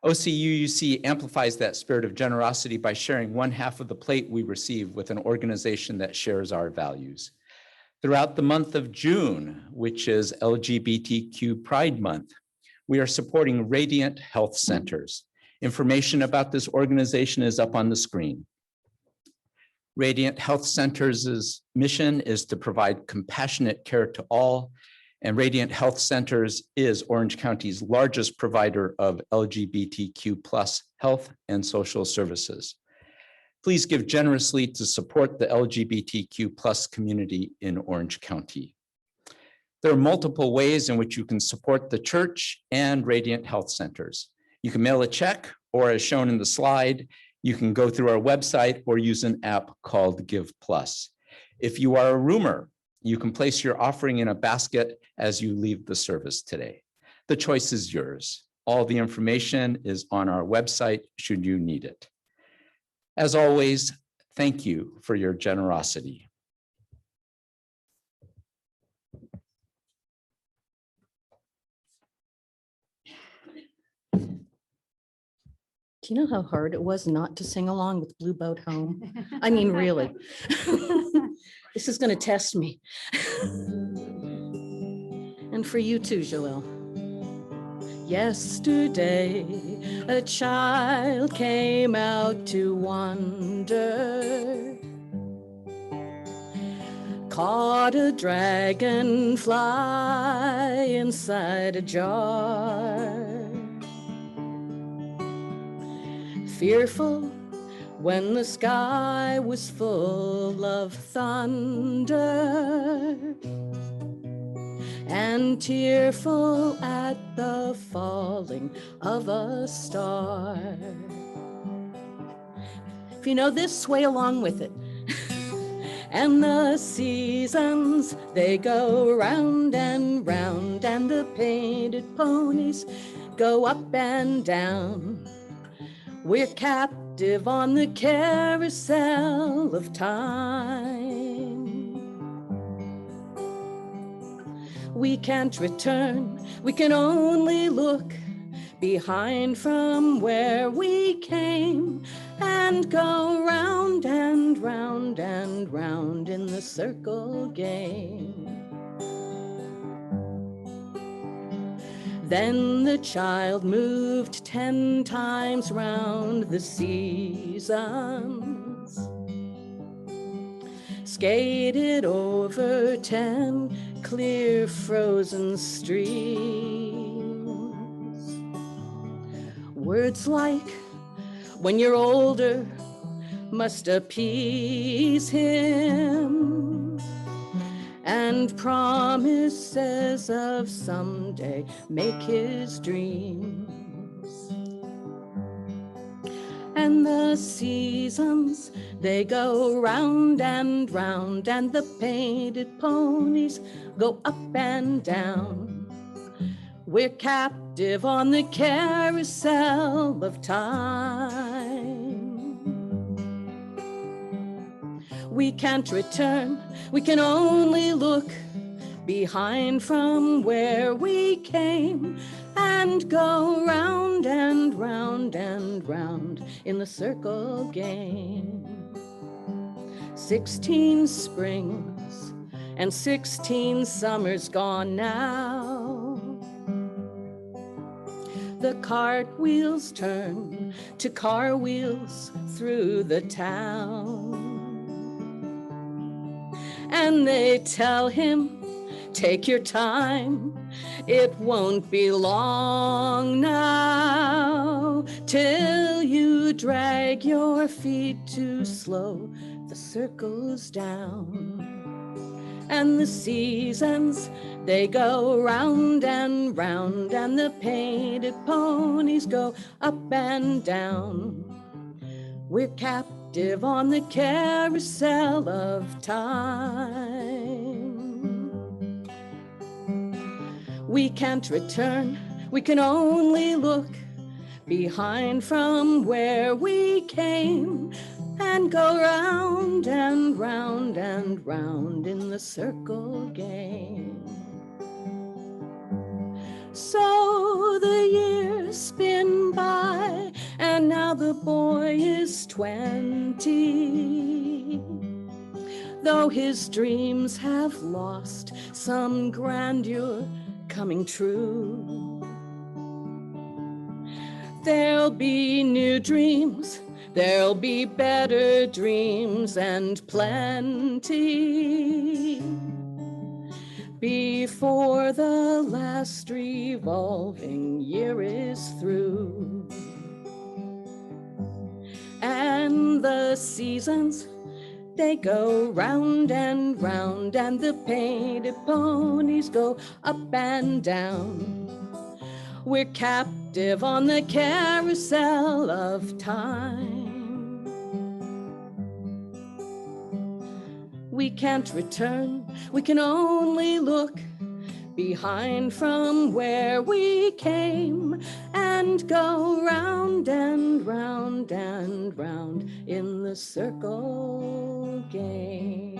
Speaker 1: OCUUC amplifies that spirit of generosity by sharing one half of the plate we receive with an organization that shares our values. Throughout the month of June, which is LGBTQ Pride Month, we are supporting Radiant Health Centers. Information about this organization is up on the screen. Radiant Health Centers' mission is to provide compassionate care to all, and Radiant Health Centers is Orange County's largest provider of LGBTQ+ health and social services. Please give generously to support the LGBTQ+ community in Orange County. There are multiple ways in which you can support the church and Radiant Health Centers. You can mail a check, or as shown in the slide, you can go through our website or use an app called Give Plus. If you are a roomer, you can place your offering in a basket as you leave the service today. The choice is yours. All the information is on our website should you need it. As always, thank you for your generosity.
Speaker 20: Do you know how hard it was not to sing along with Blue Boat Home? I mean, really. This is going to test me. And for you too, Joelle. Yesterday, a child came out to wander, caught a dragonfly inside a jar. Fearful when the sky was full of thunder, and tearful at the falling of a star. If you know this, sway along with it. And the seasons, they go round and round, and the painted ponies go up and down. We're captive on the carousel of time. We can't return, we can only look behind from where we came, and go round and round and round in the circle game. Then the child moved 10 times round the seasons, skated over 10 clear frozen streams. Words like, when you're older, must appease him, and promises of someday make his dreams. And the seasons, they go round and round, and the painted ponies go up and down. We're captive on the carousel of time. We can't return, we can only look behind from where we came, and go round and round and round in the circle game. 16 springs and 16 summers gone now. The cartwheels turn to car wheels through the town. And they tell him, take your time, it won't be long now, till you drag your feet too slow, the circle's down. And the seasons, they go round and round, and the painted ponies go up and down. We're captive on the carousel of time. We can't return, we can only look behind from where we came, and go round and round and round in the circle game. So the years spin by, and now the boy is 20. Though his dreams have lost some grandeur coming true, there'll be new dreams, there'll be better dreams and plenty, before the last revolving year is through. And the seasons, they go round and round, and the painted ponies go up and down. We're captive on the carousel of time. We can't return, we can only look behind from where we came, and go round and round and round in the circle game.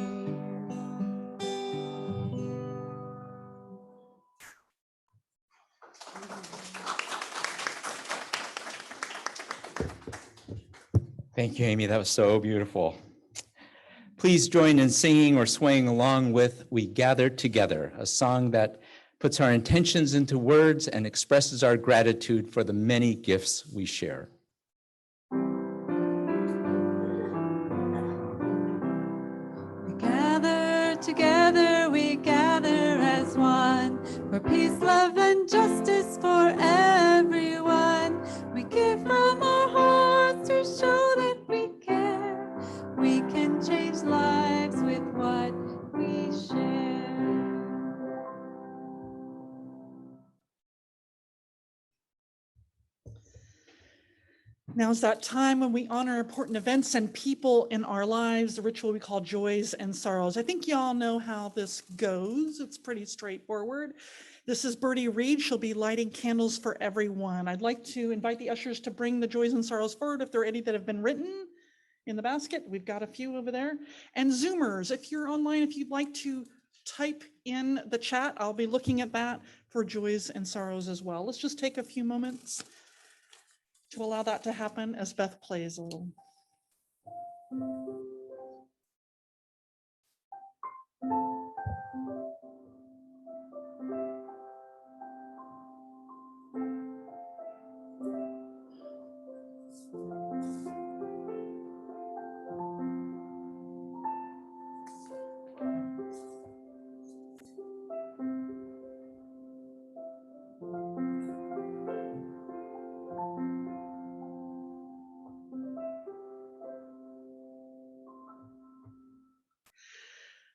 Speaker 1: Thank you, Amy. That was so beautiful. Please join in singing or swaying along with We Gathered Together, a song that puts our intentions into words, and expresses our gratitude for the many gifts we share.
Speaker 2: Together we gather as one, for peace, love, and justice for everyone. We give from our hearts to show that we care. We can change lives with what we share.
Speaker 3: Now's that time when we honor important events and people in our lives, the ritual we call joys and sorrows. I think you all know how this goes. It's pretty straightforward. This is Bertie Reed. She'll be lighting candles for everyone. I'd like to invite the ushers to bring the joys and sorrows forward if there are any that have been written in the basket. We've got a few over there. And Zoomers, if you're online, if you'd like to type in the chat, I'll be looking at that for joys and sorrows as well. Let's just take a few moments to allow that to happen as Beth plays a little.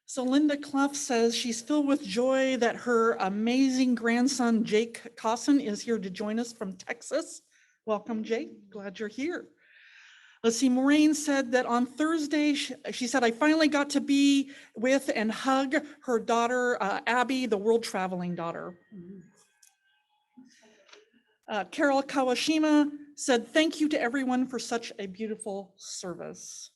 Speaker 3: So Linda Clough says she's filled with joy that her amazing grandson, Jake Cosson, is here to join us from Texas. Welcome, Jake. Glad you're here. Let's see, Maureen said that on Thursday, she said, I finally got to be with and hug her daughter, Abby, the world traveling daughter. Carol Kawashima said, thank you to everyone for such a beautiful service.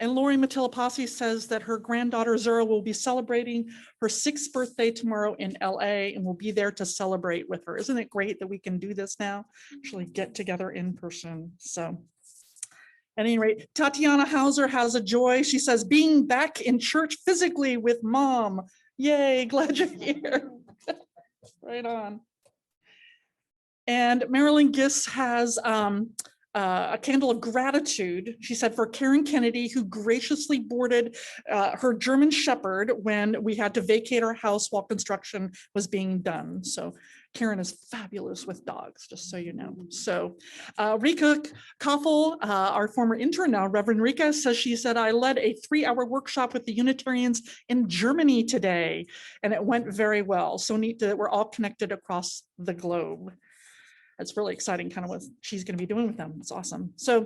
Speaker 3: And Lori Matilapasi says that her granddaughter Zura will be celebrating her 6th birthday tomorrow in LA and will be there to celebrate with her. Isn't it great that we can do this now? Actually get together in person. So at any rate, Tatiana Hauser has a joy. She says, being back in church physically with mom. Yay, glad you're here. Right on. And Marilyn Giss has a candle of gratitude, she said, for Karen Kennedy, who graciously boarded her German Shepherd when we had to vacate our house while construction was being done. So Karen is fabulous with dogs, just so you know. So Rika Koffel, our former intern now, Reverend Rika, says, she said, I led a 3-hour workshop with the Unitarians in Germany today, and it went very well. So neat that we're all connected across the globe. It's really exciting kind of what she's going to be doing with them. It's awesome. So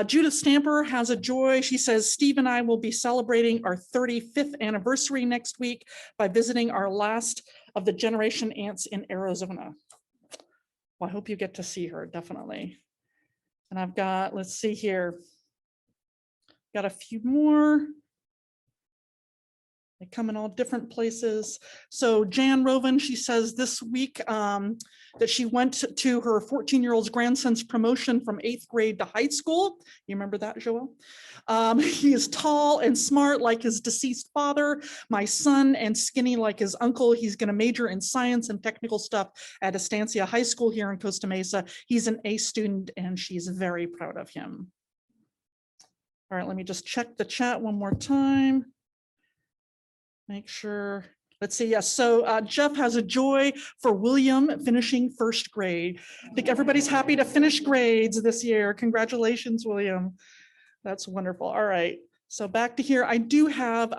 Speaker 3: Judith Stamper has a joy. She says, Steve and I will be celebrating our 35th anniversary next week by visiting our last of the generation aunts in Arizona. Well, I hope you get to see her, definitely. And I've got, let's see here, got a few more. They come in all different places. So Jan Roven, she says this week that she went to her 14-year-old's grandson's promotion from 8th grade to high school. You remember that, Joelle? He is tall and smart like his deceased father, my son, and skinny like his uncle. He's going to major in science and technical stuff at Estancia High School here in Costa Mesa. He's an A student and she's very proud of him. All right, let me just check the chat one more time. Make sure, let's see, yes. So Jeff has a joy for William finishing 1st grade. I think everybody's happy to finish grades this year. Congratulations, William. That's wonderful. All right, so back to here. I do have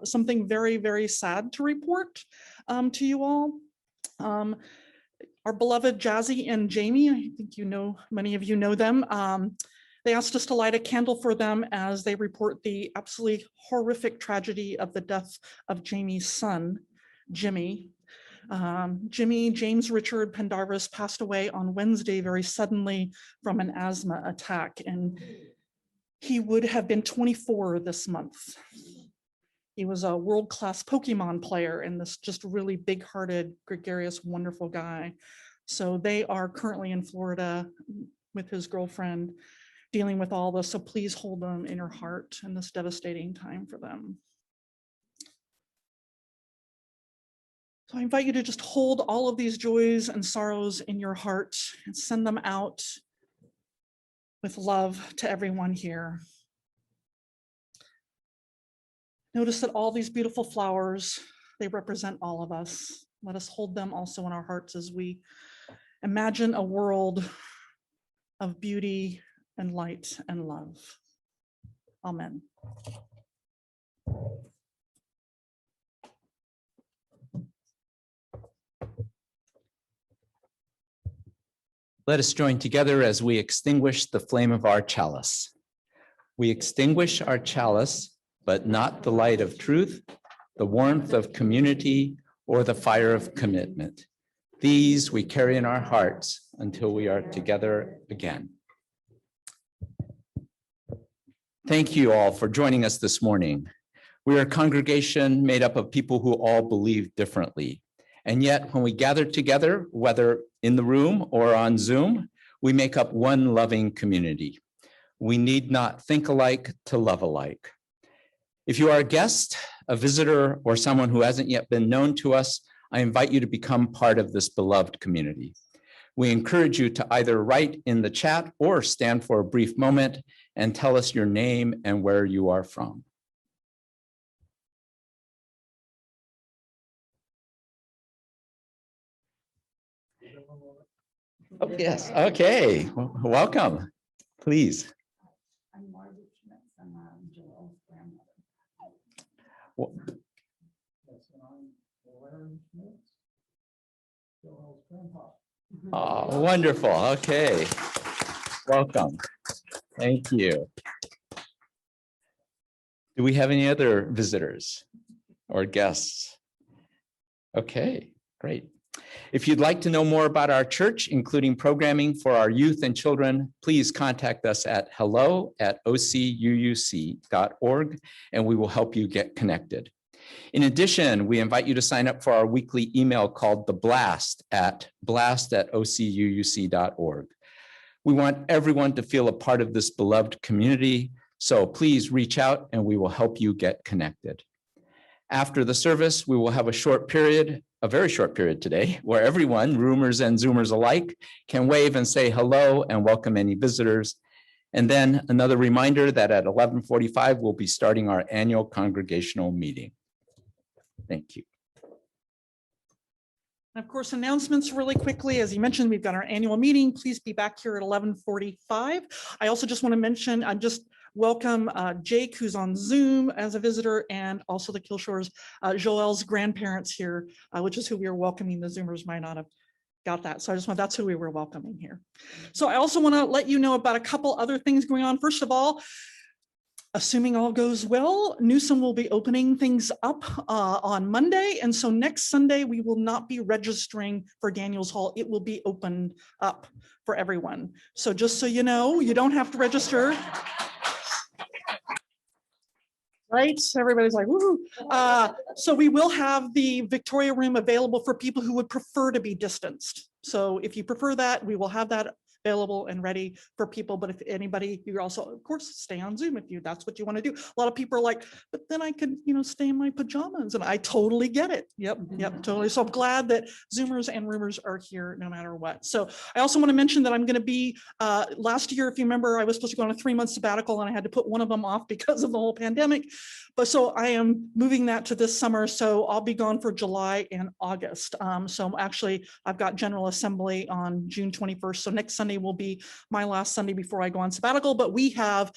Speaker 3: something very, very sad to report to you all. Our beloved Jazzy and Jamie, I think you know, many of you know them. They asked us to light a candle for them as they report the absolutely horrific tragedy of the death of Jamie's son, Jimmy. Jimmy James Richard Pendarvis passed away on Wednesday very suddenly from an asthma attack, and he would have been 24 this month. He was a world-class Pokemon player and this just really big-hearted, gregarious, wonderful guy. So they are currently in Florida with his girlfriend, dealing with all this, so please hold them in your heart in this devastating time for them. So I invite you to just hold all of these joys and sorrows in your heart and send them out with love to everyone here. Notice that all these beautiful flowers, they represent all of us. Let us hold them also in our hearts as we imagine a world of beauty and light and love. Amen.
Speaker 1: Let us join together as we extinguish the flame of our chalice. We extinguish our chalice, but not the light of truth, the warmth of community, or the fire of commitment. These we carry in our hearts until we are together again. Thank you all for joining us this morning. We are a congregation made up of people who all believe differently. And yet, when we gather together, whether in the room or on Zoom, we make up one loving community. We need not think alike to love alike. If you are a guest, a visitor, or someone who hasn't yet been known to us, I invite you to become part of this beloved community. We encourage you to either write in the chat or stand for a brief moment and tell us your name and where you are from. Oh, yes, okay, welcome, please. Oh, wonderful, okay, welcome, thank you. Do we have any other visitors or guests? Okay, great. If you'd like to know more about our church, including programming for our youth and children, please contact us at hello@ocuuc.org, and we will help you get connected. In addition, we invite you to sign up for our weekly email called The Blast at blast@ocuuc.org. We want everyone to feel a part of this beloved community, so please reach out and we will help you get connected. After the service, we will have a very short period today, where everyone, roomers and Zoomers alike, can wave and say hello and welcome any visitors. And then another reminder that at 11:45, we'll be starting our annual congregational meeting. Thank you.
Speaker 3: And of course, announcements really quickly. As you mentioned, we've got our annual meeting. Please be back here at 11:45. I also just want to mention, welcome Jake, who's on Zoom as a visitor, and also the Killshores, Joel's grandparents here, which is who we are welcoming. The Zoomers might not have got that. So that's who we were welcoming here. So I also want to let you know about a couple other things going on. First of all, assuming all goes well, Newsom will be opening things up on Monday. And so next Sunday, we will not be registering for Daniels Hall. It will be opened up for everyone. So just so you know, you don't have to register. Right? Everybody's like, woohoo. So we will have the Victoria room available for people who would prefer to be distanced. So if you prefer that, we will have that available and ready for people. But if anybody, you also, of course, stay on Zoom if that's what you want to do. A lot of people are like, but then I could, stay in my pajamas. And I totally get it. Yep, totally. So I'm glad that Zoomers and roomers are here no matter what. So I also want to mention that I'm going to be, last year, if you remember, I was supposed to go on a 3-month sabbatical and I had to put one of them off because of the whole pandemic. But so I am moving that to this summer. So I'll be gone for July and August. So actually, I've got General Assembly on June 21st. So next Sunday will be my last Sunday before I go on sabbatical. But we have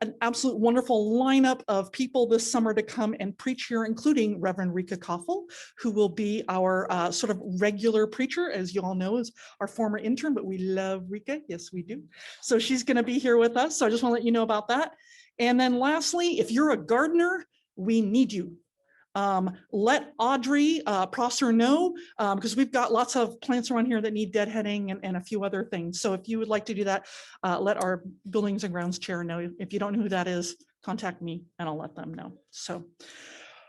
Speaker 3: an absolute wonderful lineup of people this summer to come and preach here, including Reverend Rika Koffel, who will be our sort of regular preacher, as you all know, is our former intern, but we love Rika. Yes, we do. So she's going to be here with us. So I just want to let you know about that. And then lastly, if you're a gardener, we need you. Let Audrey Prosser know, because we've got lots of plants around here that need deadheading and a few other things. So if you would like to do that, let our buildings and grounds chair know. If you don't know who that is, contact me and I'll let them know. So,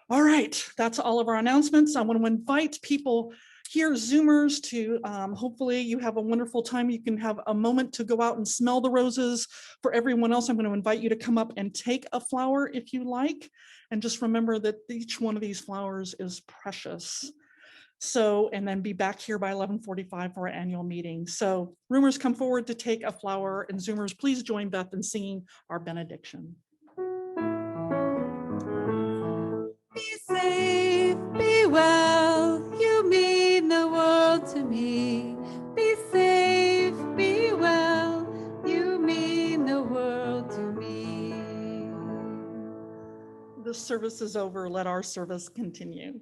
Speaker 3: all right, that's all of our announcements. I want to invite people here, Zoomers, to hopefully you have a wonderful time. You can have a moment to go out and smell the roses. For everyone else, I'm going to invite you to come up and take a flower if you like. And just remember that each one of these flowers is precious. So, and then be back here by 11:45 for our annual meeting. So roomers, come forward to take a flower, and Zoomers, please join Beth in singing our benediction.
Speaker 2: Be safe, be well, you mean the world to me. Be safe, be well, you mean the world to me.
Speaker 3: This service is over. Let our service continue.